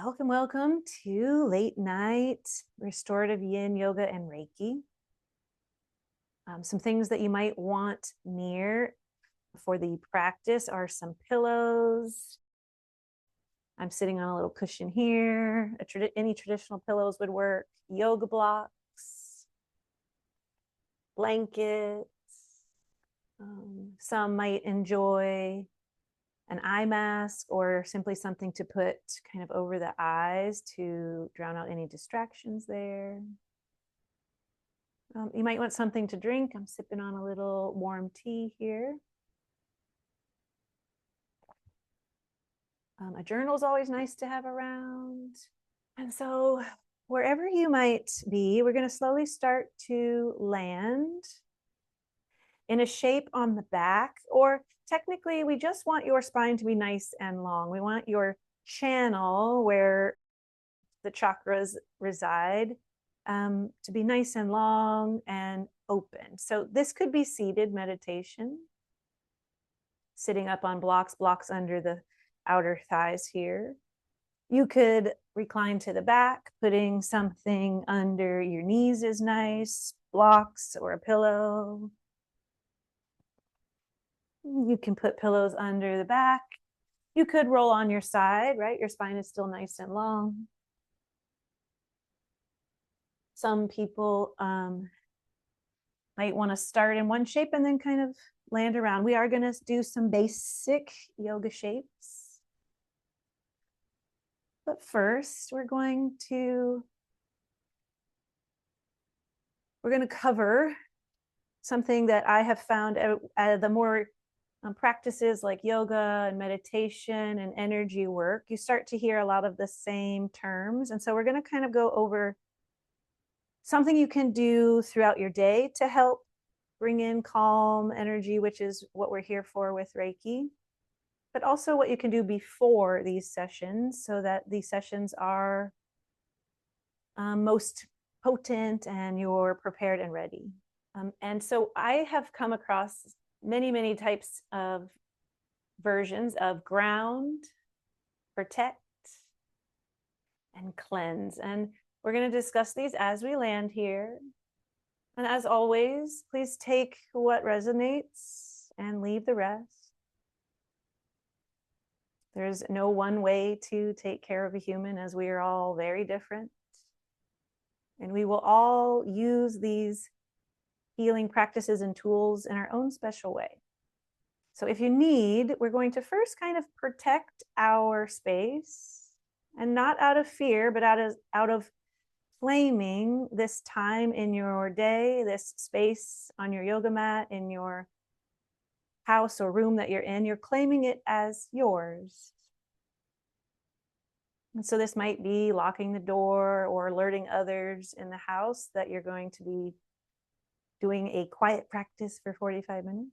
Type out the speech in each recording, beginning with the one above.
Welcome, welcome to late night restorative Yin Yoga and Reiki. Some things that you might want near for the practice are some pillows. I'm sitting on a little cushion here. Any traditional pillows would work. Yoga blocks, blankets. Some might enjoy an eye mask or simply something to put kind of over the eyes to drown out any distractions there. You might want something to drink. I'm sipping on a little warm tea here. A journal is always nice to have around. And so wherever you might be, we're going to slowly start to land in a shape on the back, or technically we just want your spine to be nice and long. We want your channel where the chakras reside to be nice and long and open. So this could be seated meditation, sitting up on blocks under the outer thighs here. You could recline to the back, putting something under your knees is nice, blocks or a pillow. You can put pillows under the back. You could roll on your side, right? Your spine is still nice and long. Some people might want to start in one shape and then kind of land around. We are going to do some basic yoga shapes. But first, we're going to cover something that I have found the more practices like yoga and meditation and energy work, you start to hear a lot of the same terms. And so we're going to kind of go over something you can do throughout your day to help bring in calm energy, which is what we're here for with Reiki, but also what you can do before these sessions so that these sessions are most potent and you're prepared and ready. And so I have come across many types of versions of ground, protect, and cleanse. And we're going to discuss these as we land here. And as always, please take what resonates and leave the rest. There's no one way to take care of a human, as we are all very different. And we will all use these healing practices and tools in our own special way. So if you need, we're going to first kind of protect our space, and not out of fear, but out of claiming this time in your day, this space on your yoga mat, in your house or room that you're in. You're claiming it as yours. And so this might be locking the door or alerting others in the house that you're going to be doing a quiet practice for 45 minutes.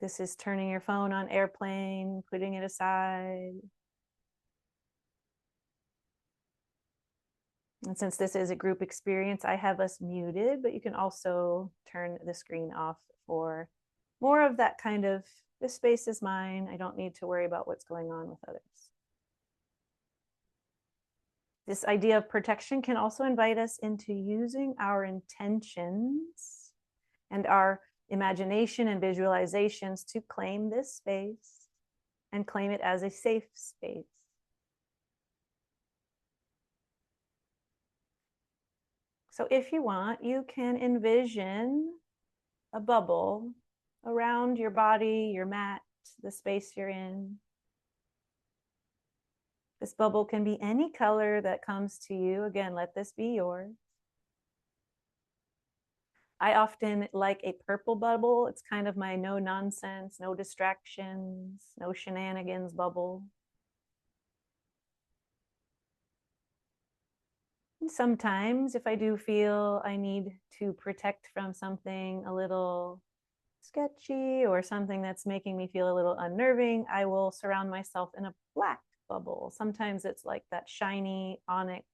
This is turning your phone on airplane, putting it aside. And since this is a group experience, I have us muted, but you can also turn the screen off for more of that kind of, this space is mine. I don't need to worry about what's going on with others. This idea of protection can also invite us into using our intentions and our imagination and visualizations to claim this space and claim it as a safe space. So if you want, you can envision a bubble around your body, your mat, the space you're in. This bubble can be any color that comes to you. Again, let this be yours. I often like a purple bubble. It's kind of my no nonsense, no distractions, no shenanigans bubble. And sometimes if I do feel I need to protect from something a little sketchy or something that's making me feel a little unnerving, I will surround myself in a black bubble. Sometimes it's like that shiny onyx,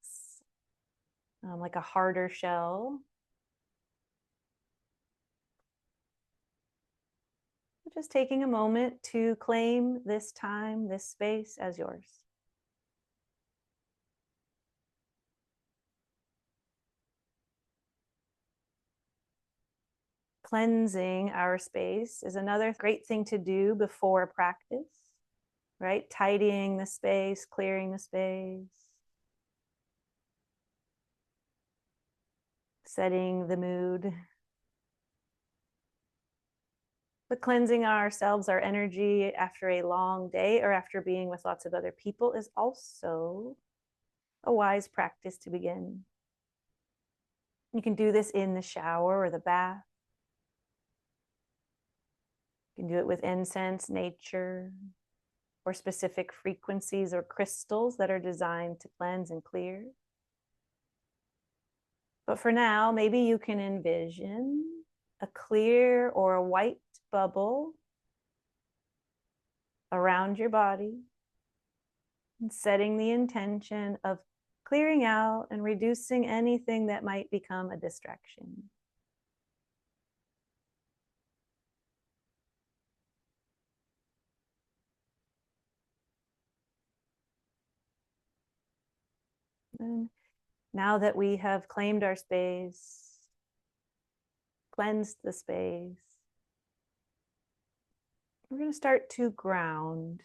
like a harder shell. Just taking a moment to claim this time, this space as yours. Cleansing our space is another great thing to do before practice, right? Tidying the space, clearing the space, setting the mood. But cleansing ourselves, our energy after a long day or after being with lots of other people is also a wise practice to begin. You can do this in the shower or the bath. You can do it with incense, nature, or specific frequencies or crystals that are designed to cleanse and clear. But for now, maybe you can envision a clear or a white bubble around your body and setting the intention of clearing out and reducing anything that might become a distraction. And now that we have claimed our space, cleansed the space, we're going to start to ground.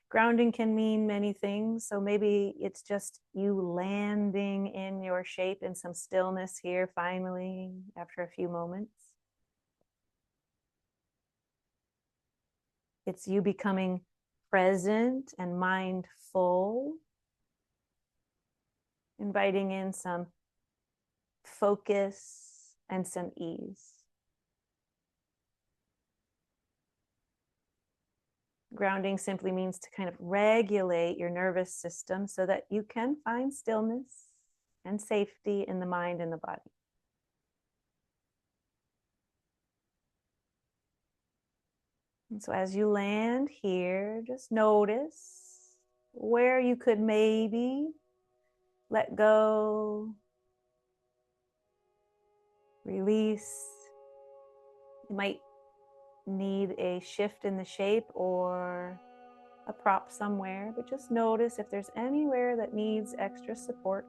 Grounding can mean many things. So maybe it's just you landing in your shape in some stillness here finally after a few moments. It's you becoming present and mindful, inviting in some focus and some ease. Grounding simply means to kind of regulate your nervous system so that you can find stillness and safety in the mind and the body. And so as you land here, just notice where you could maybe let go, release. You might need a shift in the shape or a prop somewhere, but just notice if there's anywhere that needs extra support.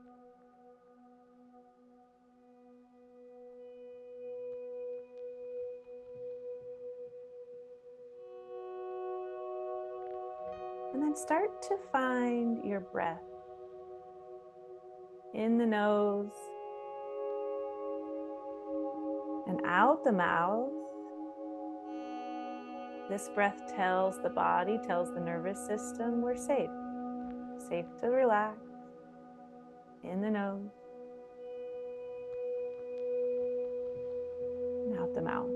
And then start to find your breath in the nose and out the mouth. This breath tells the body, tells the nervous system, we're safe. Safe to relax in the nose and out the mouth.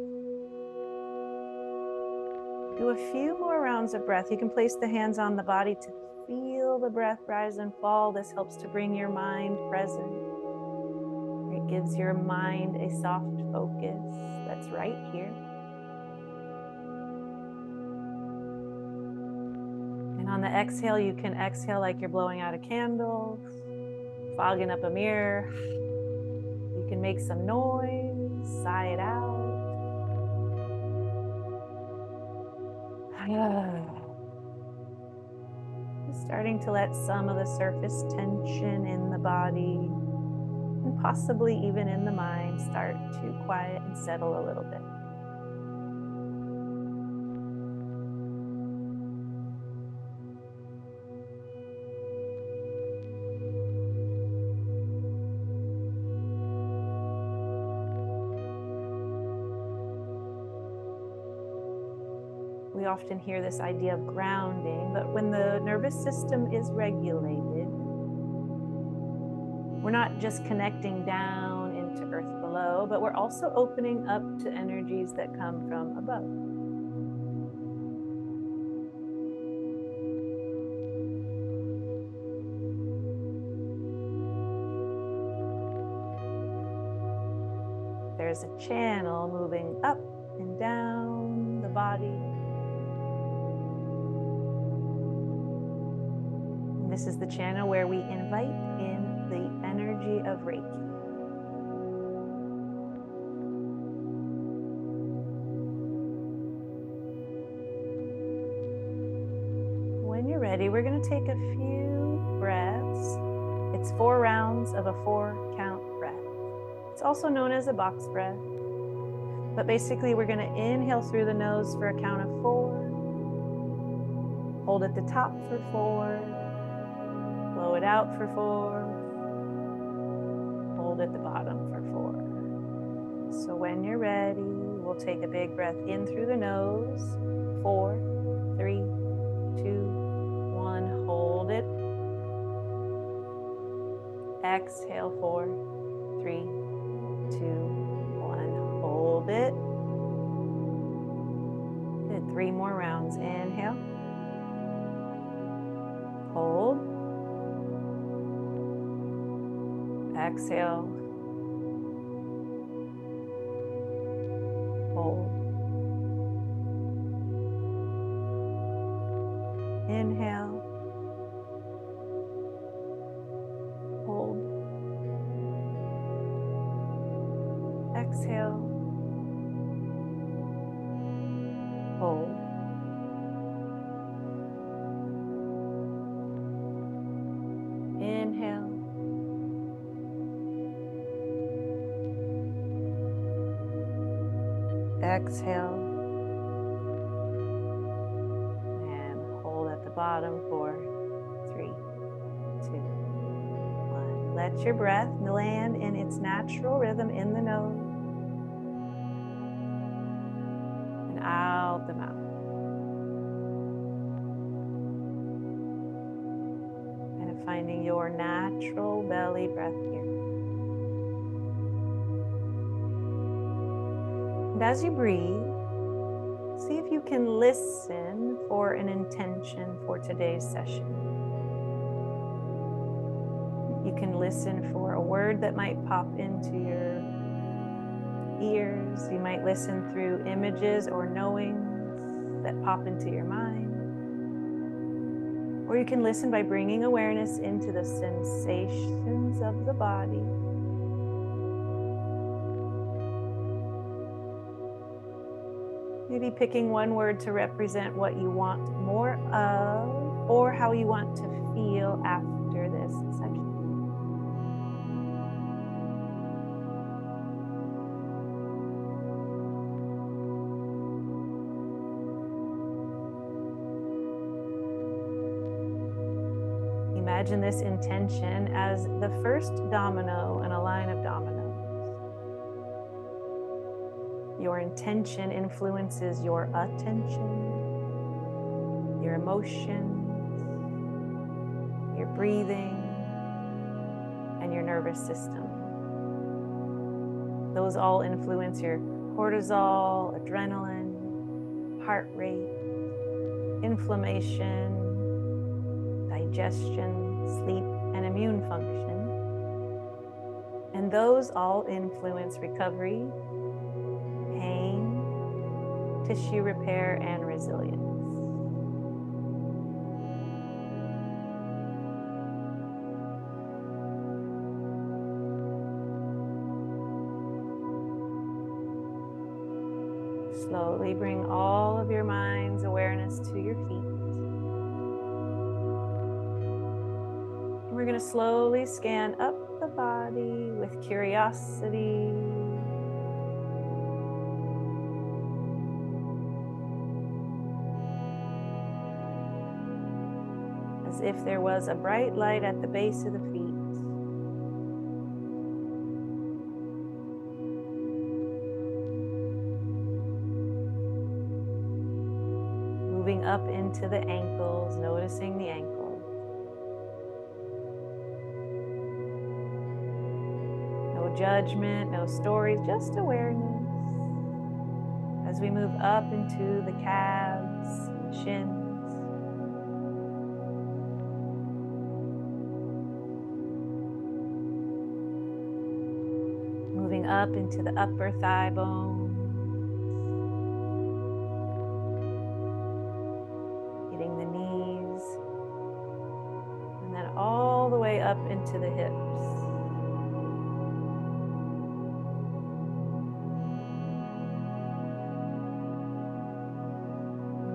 Do a few more rounds of breath. You can place the hands on the body to feel the breath rise and fall. This helps to bring your mind present. It gives your mind a soft focus that's right here. And on the exhale, you can exhale like you're blowing out a candle, fogging up a mirror. You can make some noise, sigh it out. Just starting to let some of the surface tension in the body and possibly even in the mind start to quiet and settle a little bit. We often hear this idea of grounding, but when the nervous system is regulated, we're not just connecting down into earth below, but we're also opening up to energies that come from above. There's a channel moving up and down the body. This is the channel where we invite in the energy of Reiki. When you're ready, we're going to take a few breaths. It's 4 rounds of a 4-count breath. It's also known as a box breath. But basically, we're going to inhale through the nose for a count of 4. Hold at the top for 4. Blow it out for 4. Hold at the bottom for 4. So when you're ready, we'll take a big breath in through the nose. 4, 3, 2, 1. Hold it. Exhale, 4, 3, 2, 1. Hold it. Good. 3 more rounds. Inhale. Hold. Exhale. Hold. Inhale. Hold. Exhale. Hold. Inhale. Exhale. And hold at the bottom. 4, 3, 2, 1. Let your breath land in its natural rhythm in the nose and out the mouth. And finding your natural belly breath here. And as you breathe, see if you can listen for an intention for today's session. You can listen for a word that might pop into your ears. You might listen through images or knowings that pop into your mind. Or you can listen by bringing awareness into the sensations of the body. Maybe picking one word to represent what you want more of or how you want to feel after this session. Imagine this intention as the first domino in a line of dominoes. Your intention influences your attention, your emotions, your breathing, and your nervous system. Those all influence your cortisol, adrenaline, heart rate, inflammation, digestion, sleep, and immune function. And those all influence recovery, pain, tissue repair, and resilience. Slowly bring all of your mind's awareness to your feet. And we're going to slowly scan up the body with curiosity. As if there was a bright light at the base of the feet. Moving up into the ankles, noticing the ankles. No judgment, no stories, just awareness. As we move up into the calves and shins. Moving up into the upper thigh bone. Hitting the knees. And then all the way up into the hips.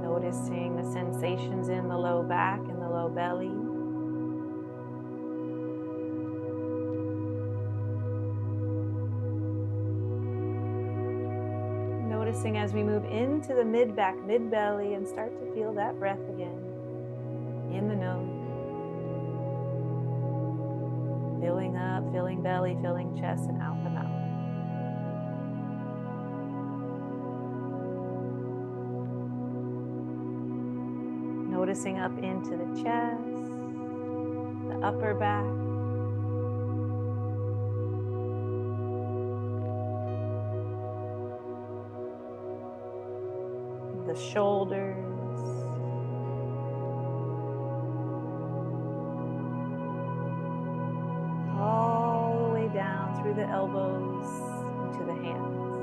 Noticing the sensations in the low back and the low belly. Noticing as we move into the mid-back, mid-belly, and start to feel that breath again. In the nose. Filling up, filling belly, filling chest, and out the mouth. Noticing up into the chest, the upper back. The shoulders. All the way down through the elbows into the hands.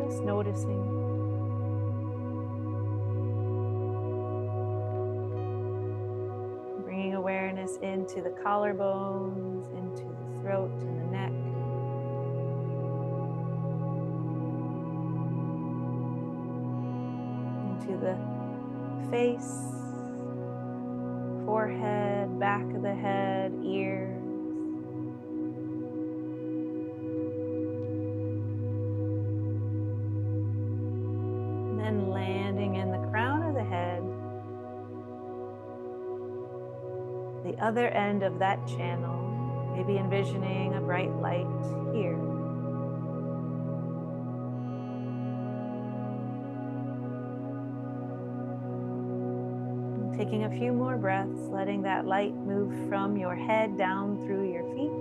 Just noticing. Bringing awareness into the collarbones, into the throat and the neck. Into the face, forehead, back of the head, ears. And then landing in the crown of the head, the other end of that channel, maybe envisioning a bright light here. Taking a few more breaths, letting that light move from your head down through your feet,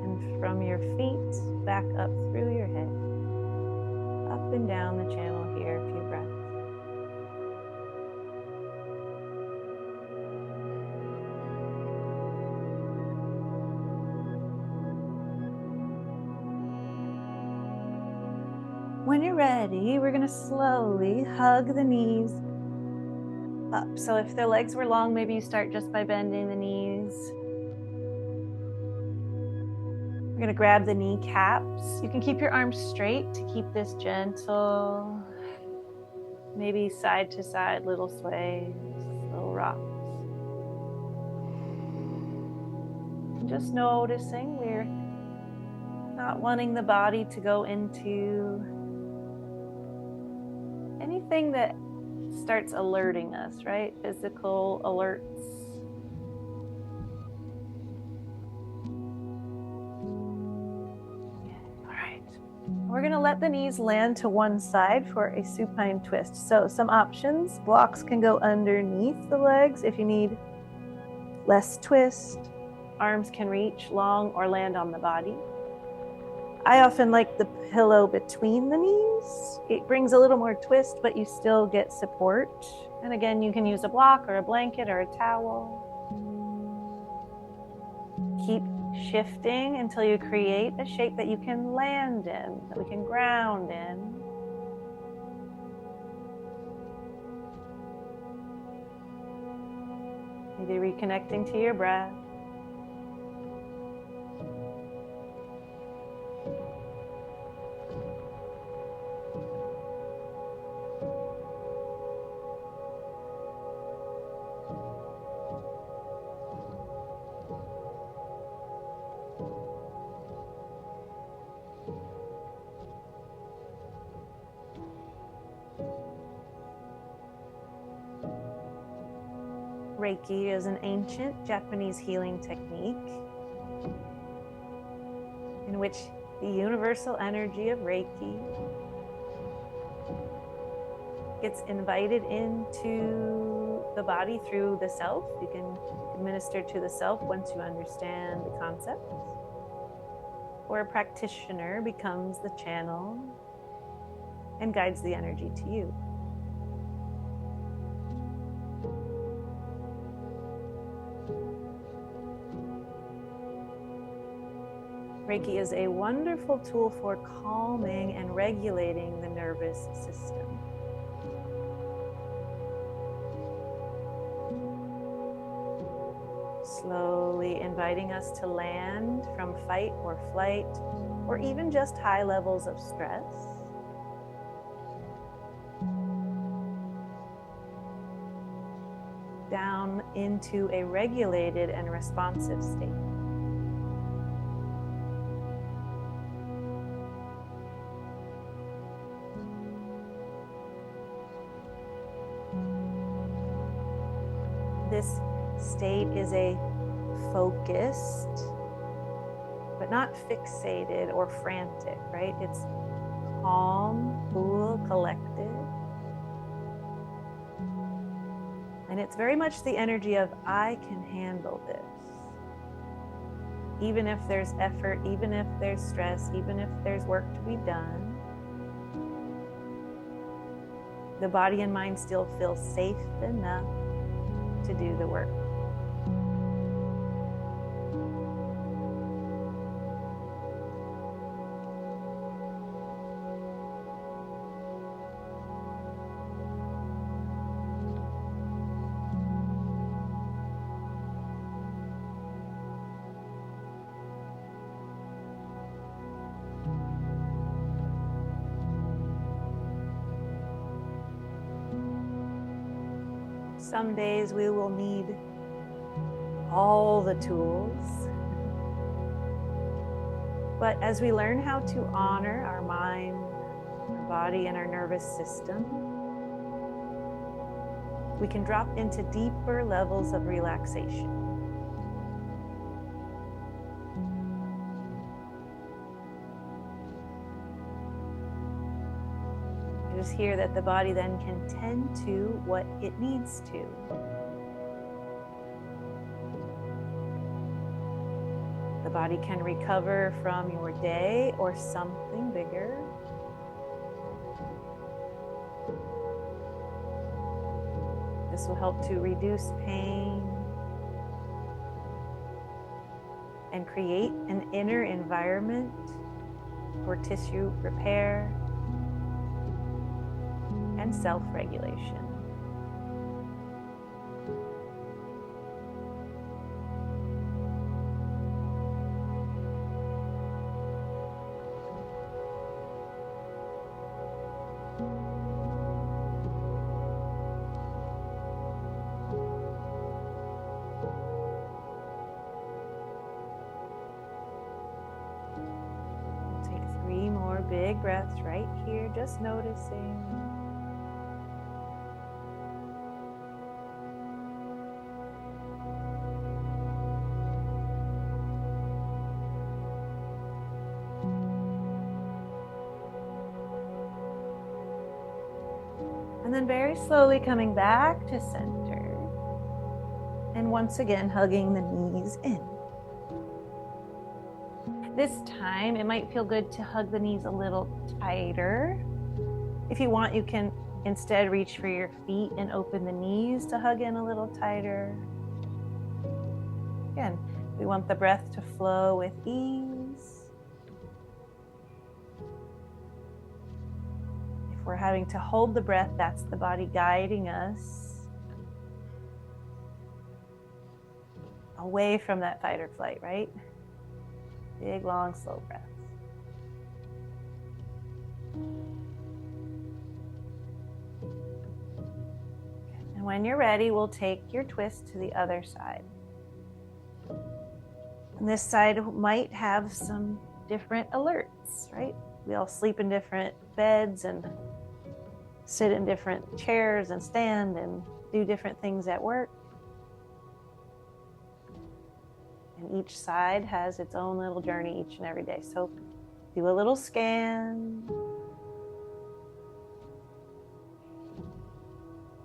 and from your feet back up through your head. Up and down the channel here, a few breaths. When you're ready, we're going to slowly hug the knees up. So if the legs were long, maybe you start just by bending the knees. We're going to grab the kneecaps. You can keep your arms straight to keep this gentle. Maybe side to side, little sways, little rocks. And just noticing we're not wanting the body to go into anything that starts alerting us, right? Physical alerts. All right. We're going to let the knees land to one side for a supine twist. So some options. Blocks can go underneath the legs if you need less twist. Arms can reach long or land on the body. I often like the pillow between the knees. It brings a little more twist, but you still get support. And again, you can use a block or a blanket or a towel. Keep shifting until you create a shape that you can land in, that we can ground in. Maybe reconnecting to your breath. Reiki is an ancient Japanese healing technique in which the universal energy of Reiki gets invited into the body through the self. You can administer to the self once you understand the concepts. Or a practitioner becomes the channel and guides the energy to you. Reiki is a wonderful tool for calming and regulating the nervous system. Slowly inviting us to land from fight or flight, or even just high levels of stress. Down into a regulated and responsive state. this state is a focused, but not fixated or frantic, right? It's calm, cool, collected. And it's very much the energy of, I can handle this. Even if there's effort, even if there's stress, even if there's work to be done, the body and mind still feel safe enough to do the work. Some days we will need all the tools. But as we learn how to honor our mind, our body, and our nervous system, we can drop into deeper levels of relaxation. Just hear that the body then can tend to what it needs to. The body can recover from your day or something bigger. This will help to reduce pain and create an inner environment for tissue repair and self-regulation. Take 3 more big breaths right here, just noticing. And then very slowly coming back to center. And once again, hugging the knees in. This time, it might feel good to hug the knees a little tighter. If you want, you can instead reach for your feet and open the knees to hug in a little tighter. Again, we want the breath to flow with ease. We're having to hold the breath, that's the body guiding us away from that fight or flight, right? Big, long, slow breaths. And when you're ready, we'll take your twist to the other side. And this side might have some different alerts, right? We all sleep in different beds and sit in different chairs and stand and do different things at work. And each side has its own little journey each and every day. So do a little scan.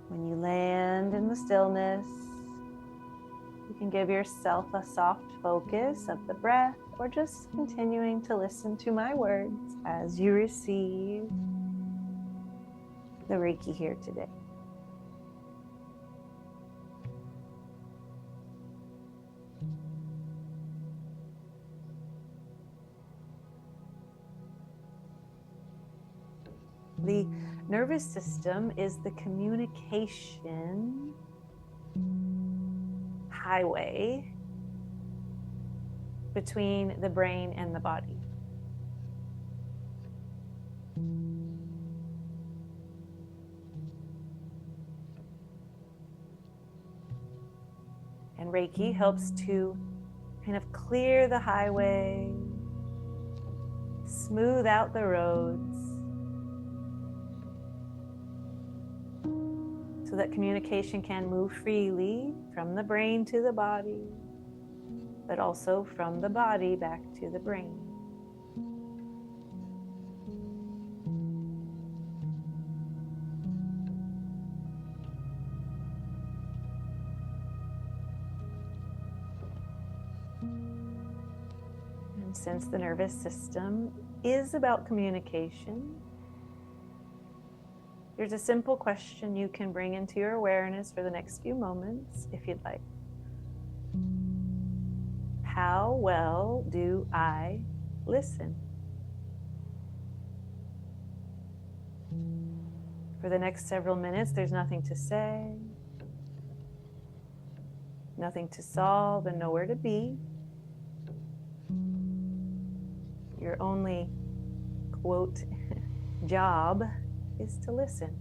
When you land in the stillness, you can give yourself a soft focus of the breath or just continuing to listen to my words as you receive the Reiki here today. The nervous system is the communication highway between the brain and the body. And Reiki helps to kind of clear the highway, smooth out the roads, so so that communication can move freely from the brain to the body, but also from the body back to the brain. And since the nervous system is about communication, here's a simple question you can bring into your awareness for the next few moments, if you'd like. How well do I listen? For the next several minutes, there's nothing to say, nothing to solve, and nowhere to be. Your only, quote, job is to listen.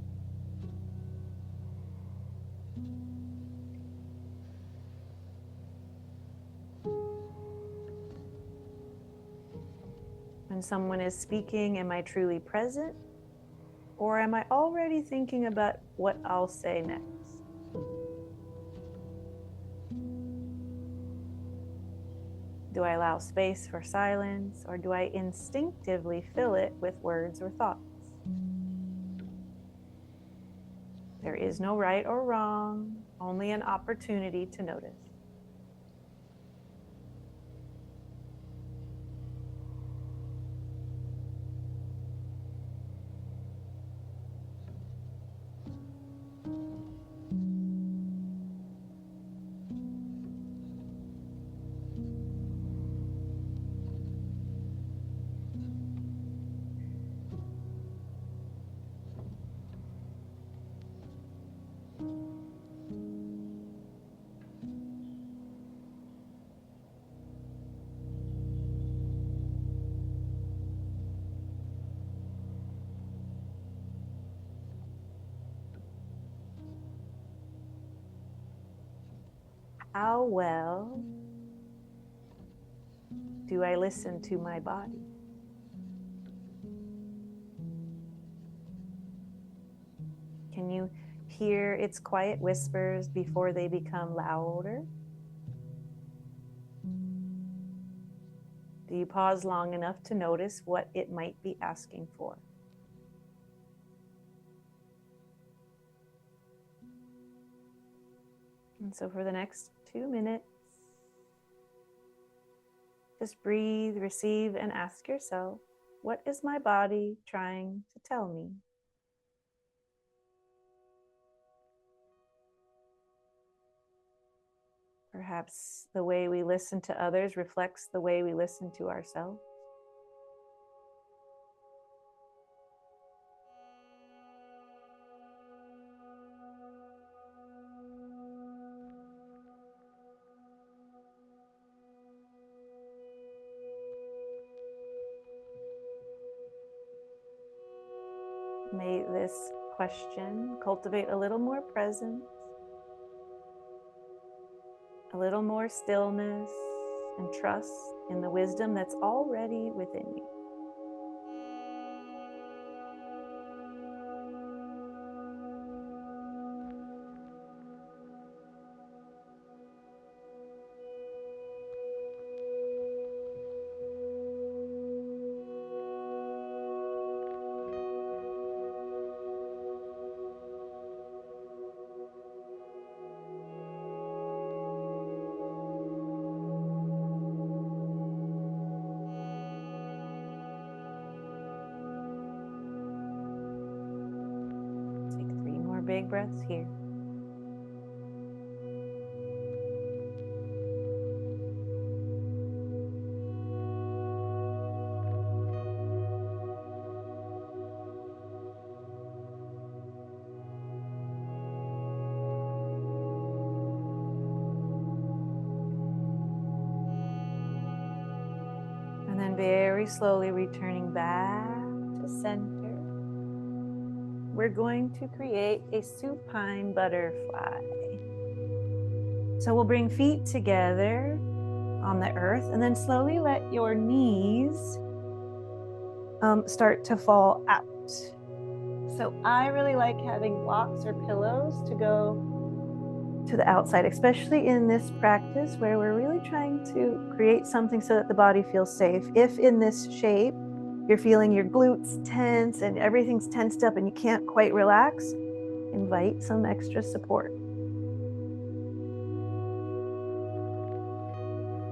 When someone is speaking, am I truly present? Or am I already thinking about what I'll say next? Do I allow space for silence, or do I instinctively fill it with words or thoughts? There is no right or wrong, only an opportunity to notice. How well do I listen to my body? Can you hear its quiet whispers before they become louder? Do you pause long enough to notice what it might be asking for? And so for the next 2 minutes, just breathe, receive, and ask yourself, what is my body trying to tell me? Perhaps the way we listen to others reflects the way we listen to ourselves. May this question cultivate a little more presence, a little more stillness, and trust in the wisdom that's already within you. Big breaths here. And then very slowly returning back to center. We're going to create a supine butterfly. So we'll bring feet together on the earth and then slowly let your knees start to fall out. So I really like having blocks or pillows to go to the outside, especially in this practice where we're really trying to create something so that the body feels safe. If in this shape you're feeling your glutes tense and everything's tensed up and you can't quite relax, invite some extra support.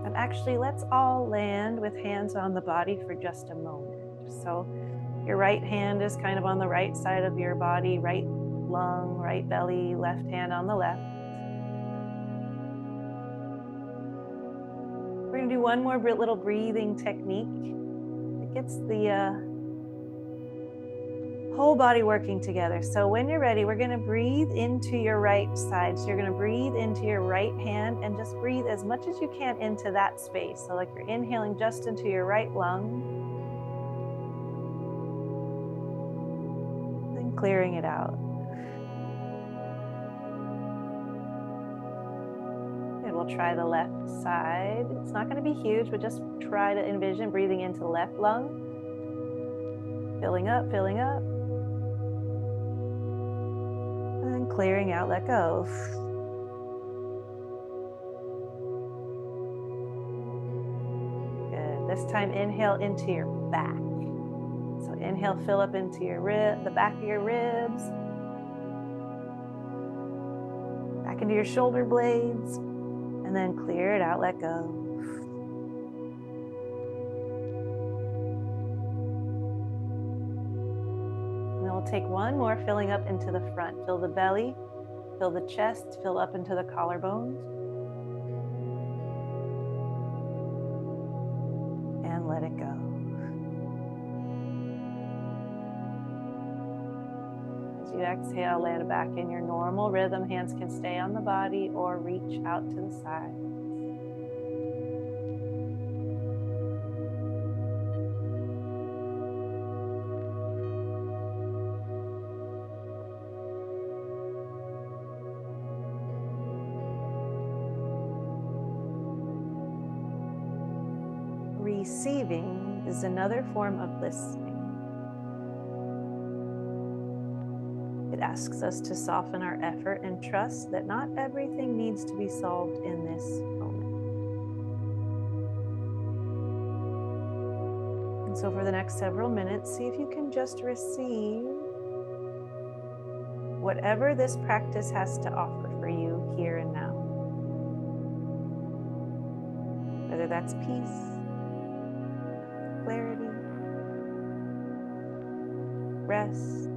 And actually, let's all land with hands on the body for just a moment. So your right hand is kind of on the right side of your body, right lung, right belly, left hand on the left. We're going to do one more little breathing technique. It gets the whole body working together. So when you're ready, we're going to breathe into your right side. So you're going to breathe into your right hand and just breathe as much as you can into that space. So like you're inhaling just into your right lung, then clearing it out. And we'll try the left side. It's not going to be huge, but just try to envision breathing into the left lung. Filling up, filling up. And then clearing out, let go. Good. This time, inhale into your back. So inhale, fill up into the back of your ribs. Back into your shoulder blades. And then clear it out, let go. And then we'll take one more, filling up into the front. Fill the belly, fill the chest, fill up into the collarbones. And let it go. As you exhale, land back in your normal rhythm. Hands can stay on the body or reach out to the side. Receiving is another form of listening. It asks us to soften our effort and trust that not everything needs to be solved in this moment. And so for the next several minutes, see if you can just receive whatever this practice has to offer for you here and now. Whether that's peace, clarity, rest,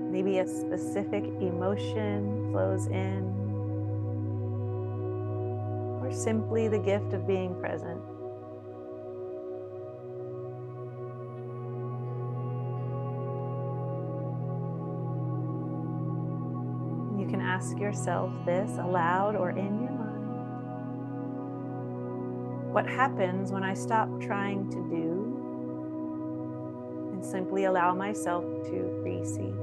maybe a specific emotion flows in, or simply the gift of being present. You can ask yourself this aloud or in your mind. What happens when I stop trying to do and simply allow myself to receive?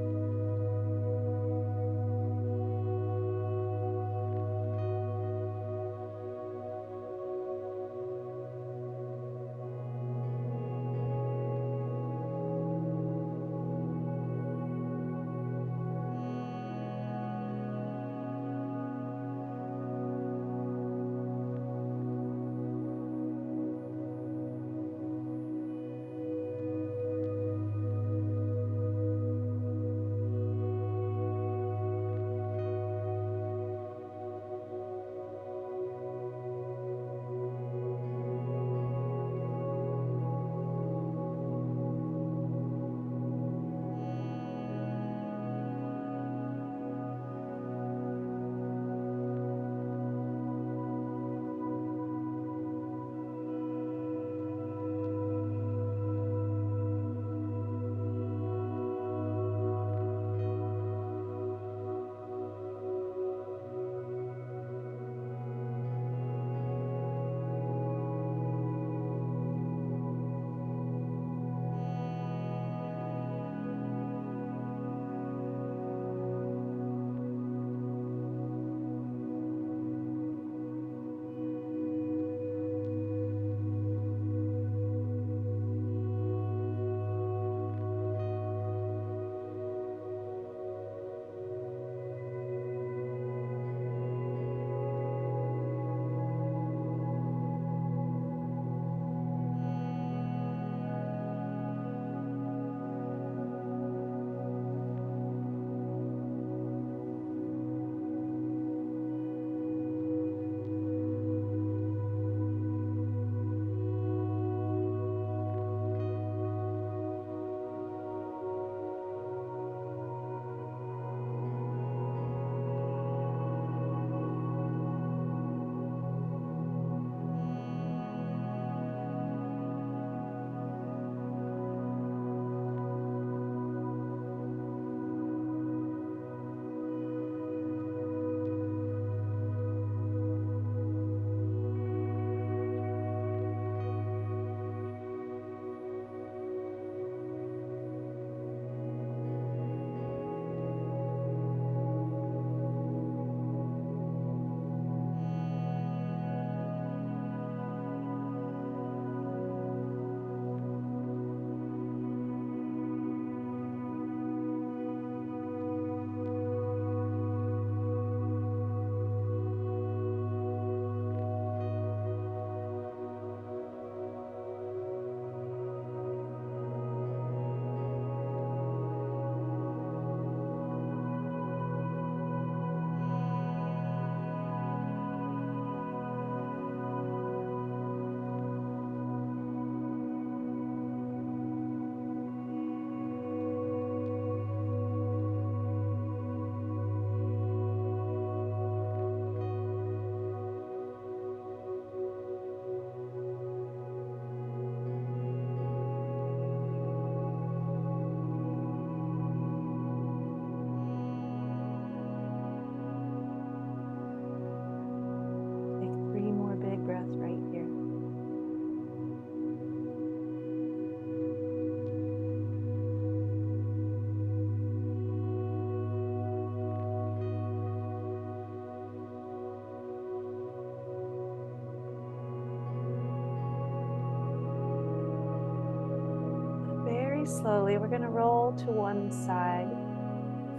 very slowly, we're going to roll to one side,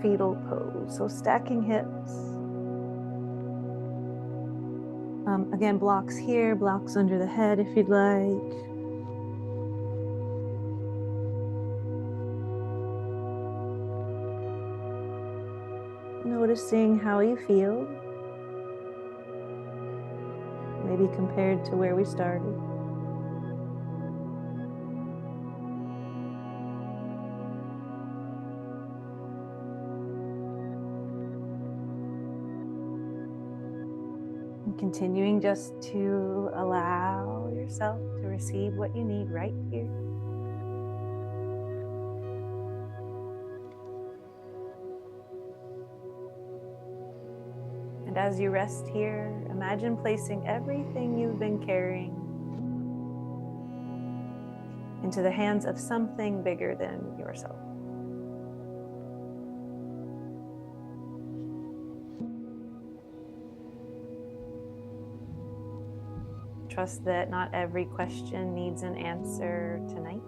fetal pose. So stacking hips. Again, blocks here, blocks under the head if you'd like. Noticing how you feel, maybe compared to where we started. And continuing just to allow yourself to receive what you need right here. And as you rest here, imagine placing everything you've been carrying into the hands of something bigger than yourself. Trust that not every question needs an answer tonight.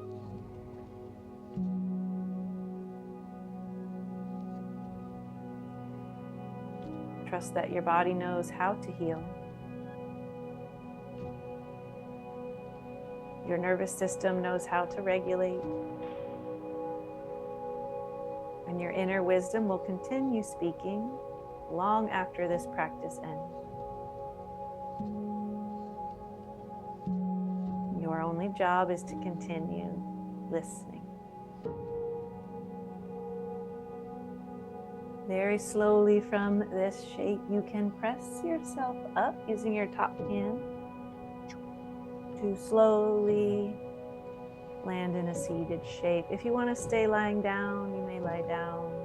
Trust that your body knows how to heal. Your nervous system knows how to regulate. And your inner wisdom will continue speaking long after this practice ends. Your only job is to continue listening. Very slowly from this shape, you can press yourself up using your top hand to slowly land in a seated shape. If you want to stay lying down, you may lie down.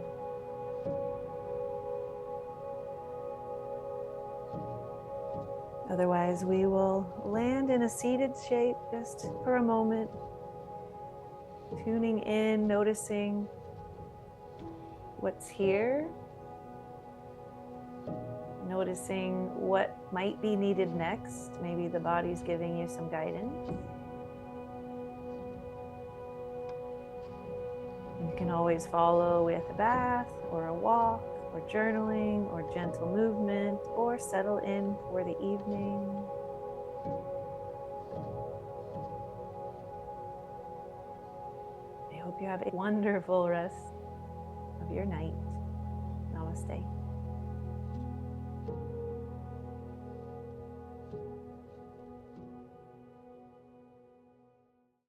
Otherwise, we will land in a seated shape just for a moment, tuning in, noticing what's here, noticing what might be needed next. Maybe the body's giving you some guidance. You can always follow with a bath or a walk or journaling or gentle movement or settle in for the evening. I hope you have a wonderful rest of your night. Namaste.